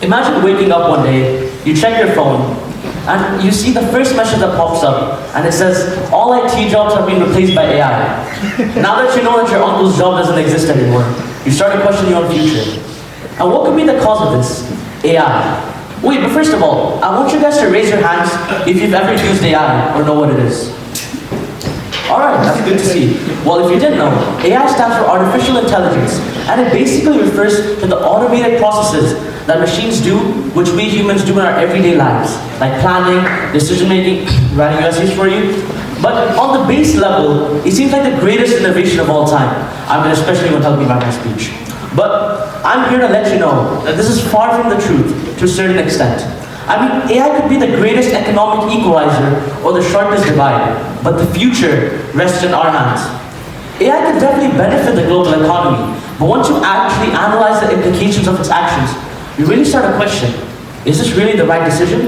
Imagine waking up one day, you check your phone, and you see the first message that pops up, and it says, all IT jobs have been replaced by AI. Now that you know that your uncle's job doesn't exist anymore, you start to question your own future. And what could be the cause of this? AI. Wait, but first of all, I want you guys to raise your hands if you've ever used AI or know what it is. Alright, that's good to see. Well, if you didn't know, AI stands for Artificial Intelligence, and it basically refers to the automated processes that machines do, which we humans do in our everyday lives, like planning, decision-making, writing messages for you. But on the base level, it seems like the greatest innovation of all time. I mean, especially when helping write my speech. But I'm here to let you know that this is far from the truth to a certain extent. I mean, AI could be the greatest economic equalizer or the sharpest divide, but the future rests in our hands. AI could definitely benefit the global economy, but once you actually analyze the implications of its actions, you really start to question, is this really the right decision?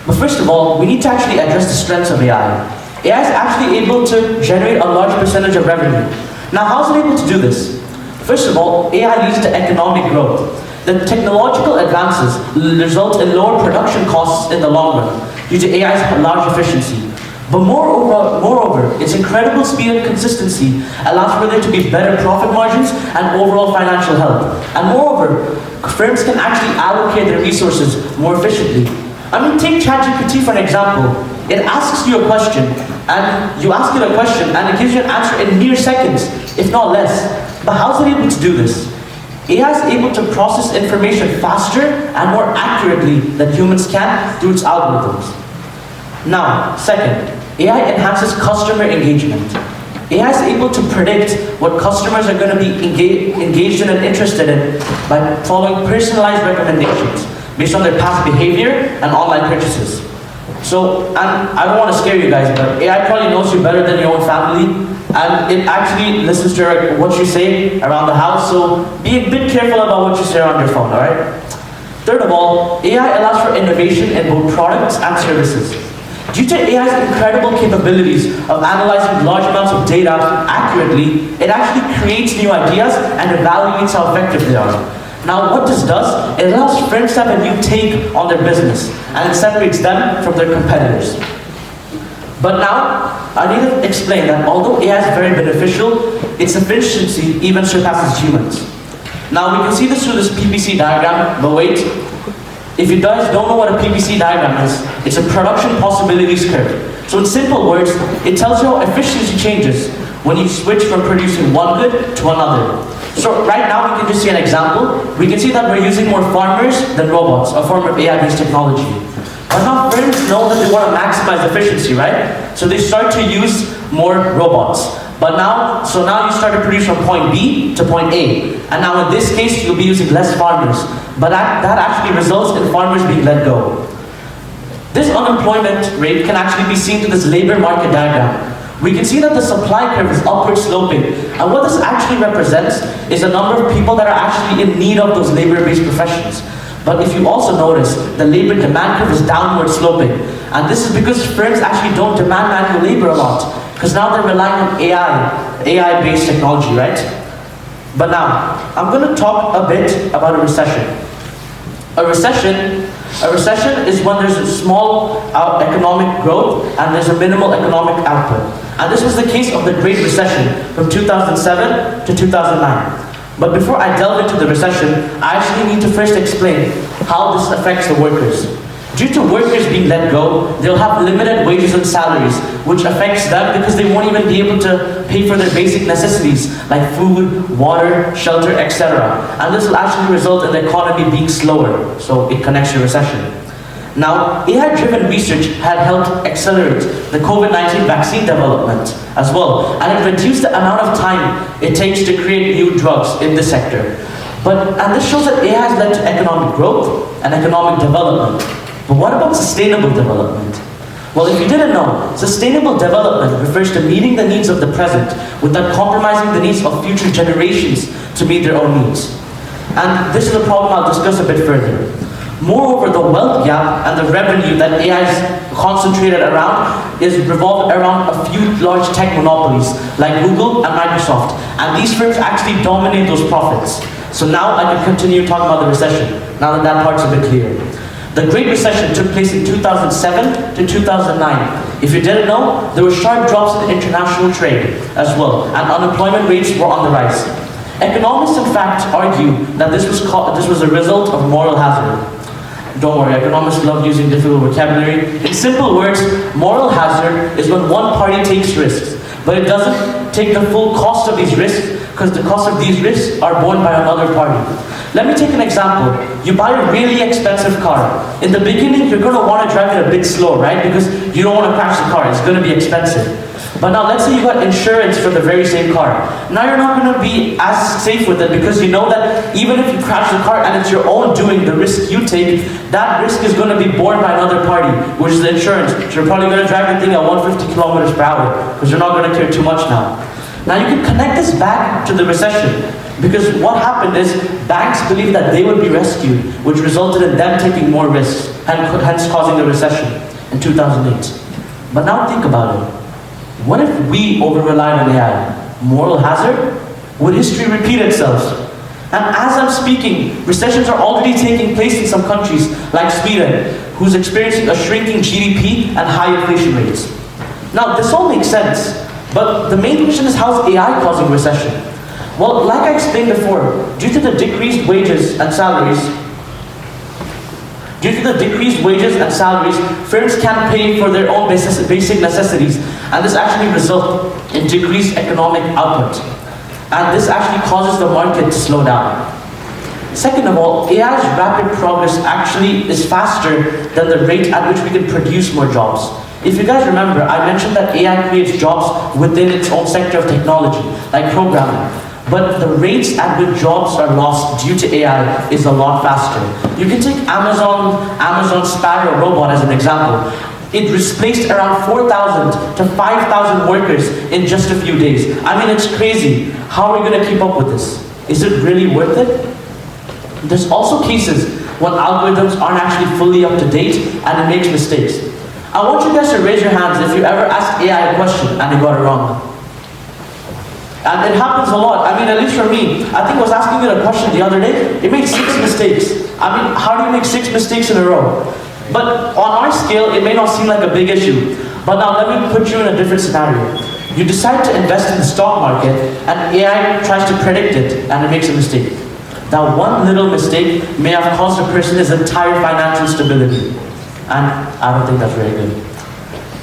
But first of all, we need to actually address the strengths of AI. AI is actually able to generate a large percentage of revenue. Now, how is it able to do this? First of all, AI leads to economic growth. The technological advances result in lower production costs in the long run due to AI's large efficiency. But moreover, its incredible speed and consistency allows for there to be better profit margins and overall financial health. And moreover, firms can actually allocate their resources more efficiently. I mean, take ChatGPT for an example. It asks you a question, and you ask it a question, and it gives you an answer in mere seconds, if not less. But how is it able to do this? AI is able to process information faster and more accurately than humans can through its algorithms. Now, second, AI enhances customer engagement. AI is able to predict what customers are going to be engaged in and interested in by following personalized recommendations based on their past behavior and online purchases. So, and I don't want to scare you guys, but AI probably knows you better than your own family, and it actually listens to what you say around the house, so be a bit careful about what you say on your phone, alright? Third of all, AI allows for innovation in both products and services. Due to AI's incredible capabilities of analyzing large amounts of data accurately, it actually creates new ideas and evaluates how effective they are. Now, what this does, it allows firms to have a new take on their business, and it separates them from their competitors. But now, I need to explain that although AI is very beneficial, its efficiency even surpasses humans. Now, we can see this through this PPC diagram, but wait. If you guys don't know what a PPC diagram is, it's a production possibilities curve. So in simple words, it tells you how efficiency changes when you switch from producing one good to another. So right now, we can just see an example. We can see that we're using more farmers than robots, a form of AI-based technology. But now firms know that they want to maximize efficiency, right? So they start to use more robots. But now you start to produce from point B to point A. And now in this case, you'll be using less farmers. But that actually results in farmers being let go. This unemployment rate can actually be seen to this labor market diagram. We can see that the supply curve is upward sloping. And what this actually represents is the number of people that are actually in need of those labor-based professions. But if you also notice, the labor demand curve is downward sloping. And this is because firms actually don't demand manual labor a lot, because now they're relying on AI-based technology, right? But now, I'm going to talk a bit about a recession. A recession is when there's a small economic growth and there's a minimal economic output. And this was the case of the Great Recession from 2007 to 2009. But before I delve into the recession, I actually need to first explain how this affects the workers. Due to workers being let go, they'll have limited wages and salaries, which affects them because they won't even be able to pay for their basic necessities like food, water, shelter, etc. And this will actually result in the economy being slower, so it connects to recession. Now, AI-driven research had helped accelerate the COVID-19 vaccine development as well, and it reduced the amount of time it takes to create new drugs in this sector. And this shows that AI has led to economic growth and economic development. But what about sustainable development? Well, if you didn't know, sustainable development refers to meeting the needs of the present without compromising the needs of future generations to meet their own needs. And this is a problem I'll discuss a bit further. Moreover, the wealth gap and the revenue that AI is concentrated around is revolved around a few large tech monopolies like Google and Microsoft. And these firms actually dominate those profits. So now I can continue talking about the recession, now that that part's a bit clear. The Great Recession took place in 2007 to 2009. If you didn't know, there were sharp drops in international trade as well, and unemployment rates were on the rise. Economists, in fact, argue that this was a result of moral hazard. Don't worry, economists love using difficult vocabulary. In simple words, moral hazard is when one party takes risks, but it doesn't take the full cost of these risks, because the cost of these risks are borne by another party. Let me take an example. You buy a really expensive car. In the beginning, you're going to want to drive it a bit slow, right? Because you don't want to crash the car. It's going to be expensive. But now let's say you got insurance for the very same car. Now you're not going to be as safe with it because you know that even if you crash the car and it's your own doing, the risk you take, that risk is going to be borne by another party, which is the insurance. So you're probably going to drive the thing at 150 kilometers per hour because you're not going to care too much now. Now you can connect this back to the recession, because what happened is banks believed that they would be rescued, which resulted in them taking more risks, and hence causing the recession in 2008. But now think about it. What if we over-relied on AI? Moral hazard? Would history repeat itself? And as I'm speaking, recessions are already taking place in some countries, like Sweden, who's experiencing a shrinking GDP and high inflation rates. Now, this all makes sense. But the main question is, how is AI causing recession? Well, like I explained before, due to the decreased wages and salaries, firms can't pay for their own basic necessities, and this actually results in decreased economic output. And this actually causes the market to slow down. Second of all, AI's rapid progress actually is faster than the rate at which we can produce more jobs. If you guys remember, I mentioned that AI creates jobs within its own sector of technology, like programming. But the rates at which jobs are lost due to AI is a lot faster. You can take Amazon Sparrow robot as an example. It displaced around 4,000 to 5,000 workers in just a few days. I mean, it's crazy. How are we going to keep up with this? Is it really worth it? There's also cases when algorithms aren't actually fully up to date and it makes mistakes. I want you guys to raise your hands if you ever asked AI a question and it got it wrong. And it happens a lot. I mean, at least for me, I think I was asking it a question the other day. It made 6 mistakes. I mean, how do you make 6 mistakes in a row? But on our scale, it may not seem like a big issue. But now let me put you in a different scenario. You decide to invest in the stock market, and AI tries to predict it, and it makes a mistake. Now, one little mistake may have caused a person his entire financial stability. And I don't think that's very good.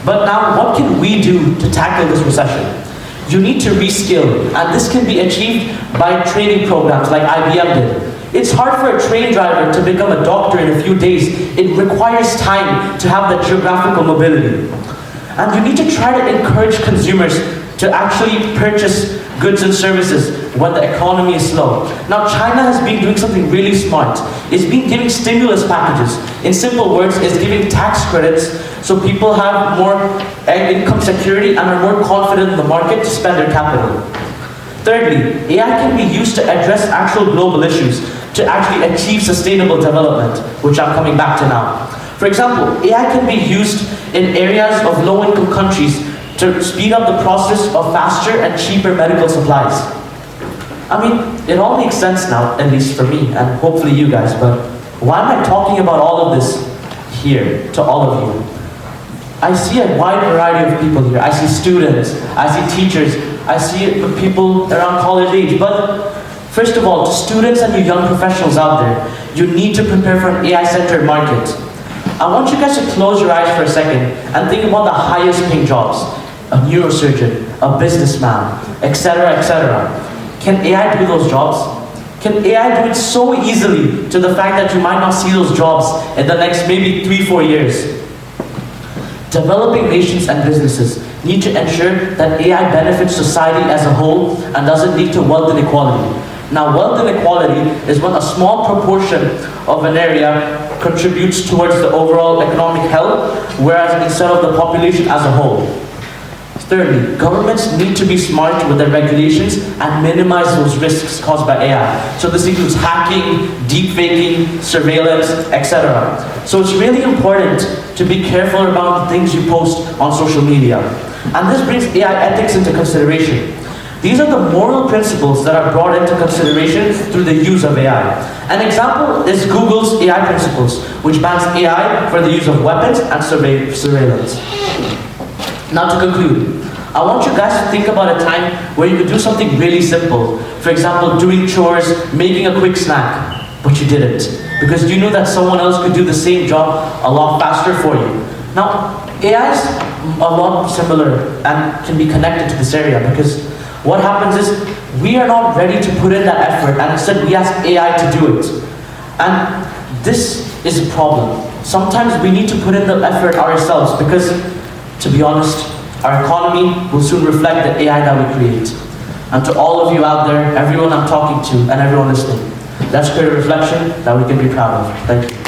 But now, what can we do to tackle this recession? You need to reskill, and this can be achieved by training programs like IBM did. It's hard for a train driver to become a doctor in a few days. It requires time to have that geographical mobility. And you need to try to encourage consumers to actually purchase goods and services when the economy is slow. Now, China has been doing something really smart. It's been giving stimulus packages. In simple words, it's giving tax credits so people have more income security and are more confident in the market to spend their capital. Thirdly, AI can be used to address actual global issues to actually achieve sustainable development, which I'm coming back to now. For example, AI can be used in areas of low-income countries to speed up the process of faster and cheaper medical supplies. I mean, it all makes sense now, at least for me, and hopefully you guys, but why am I talking about all of this here to all of you? I see a wide variety of people here. I see students, I see teachers, I see people around college age, but first of all, to students and you young professionals out there, you need to prepare for an AI-centered market. I want you guys to close your eyes for a second and think about the highest paying jobs. A neurosurgeon, a businessman, etc., etc. Can AI do those jobs? Can AI do it so easily to the fact that you might not see those jobs in the next maybe 3-4 years? Developing nations and businesses need to ensure that AI benefits society as a whole and doesn't lead to wealth inequality. Now, wealth inequality is when a small proportion of an area contributes towards the overall economic health, whereas instead of the population as a whole. Thirdly, governments need to be smart with their regulations and minimize those risks caused by AI. So this includes hacking, deepfaking, surveillance, etc. So it's really important to be careful about the things you post on social media. And this brings AI ethics into consideration. These are the moral principles that are brought into consideration through the use of AI. An example is Google's AI principles, which bans AI for the use of weapons and surveillance. Now to conclude, I want you guys to think about a time where you could do something really simple. For example, doing chores, making a quick snack, but you didn't. Because you knew that someone else could do the same job a lot faster for you. Now, AI is a lot similar and can be connected to this area, because what happens is we are not ready to put in that effort, and instead we ask AI to do it. And this is a problem. Sometimes we need to put in the effort ourselves, because to be honest, our economy will soon reflect the AI that we create. And to all of you out there, everyone I'm talking to and everyone listening, let's create a reflection that we can be proud of. Thank you.